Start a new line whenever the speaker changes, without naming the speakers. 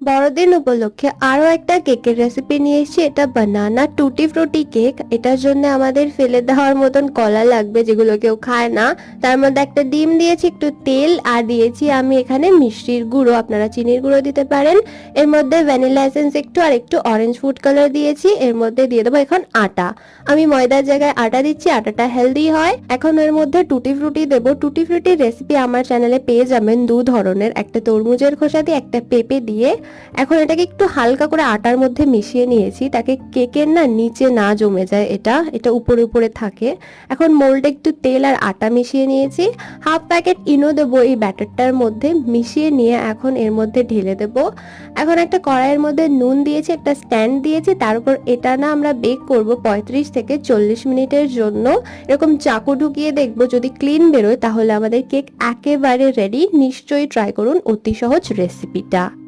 বড়দিন উপলক্ষে আরো একটা কেকের রেসিপি নিয়ে এসেছি। এটা বানানা টুটি ফ্রুটি কেক। এটার জন্য আমাদের ফেলে দেওয়ার মতন কলা লাগবে, যেগুলো কেউ খায় না। তার মধ্যে একটা ডিম দিয়েছি, একটু তেল, আর দিয়েছি আমি এখানে মিষ্টির গুঁড়ো, আপনারা চিনির গুঁড়ো দিতে পারেন। এর মধ্যে ভ্যানিলা এসেন্স একটু, আর একটু অরেঞ্জ ফুড কালার দিয়েছি। এর মধ্যে দিয়ে দেবো এখন আটা। আমি ময়দার জায়গায় আটা দিচ্ছি, আটাটা হেলদি হয়। এখন এর মধ্যে টুটি ফ্রুটি দেবো। টুটি ফ্রুটির রেসিপি আমার চ্যানেলে পেয়ে যাবেন দু ধরনের, একটা তরমুজের খোসা দিয়ে, একটা পেঁপে দিয়ে। এখন এটাকে একটু হালকা করে আটার মধ্যে মিশিয়ে নিয়েছি, তাকে কেকের না নিচে না জমে যায়, এটা এটা উপরে উপরে থাকে। এখন মোল্ডে একটু তেল আর আটা মিশিয়ে নিয়েছি। হাফ প্যাকেট ইনো দেবো এই ব্যাটারটার মধ্যে, মিশিয়ে নিয়ে এখন এর মধ্যে ঢেলে দেবো। এখন একটা কড়াইয়ের মধ্যে নুন দিয়েছি, একটা স্ট্যান্ড দিয়েছি, তার উপর এটা না আমরা বেক করব 35 থেকে 40 মিনিটের জন্য। এরকম চাকু ঢুকিয়ে দেখবো, যদি ক্লিন বেরোয় তাহলে আমাদের কেক একেবারে রেডি। নিশ্চয়ই ট্রাই করুন অতি সহজ রেসিপিটা।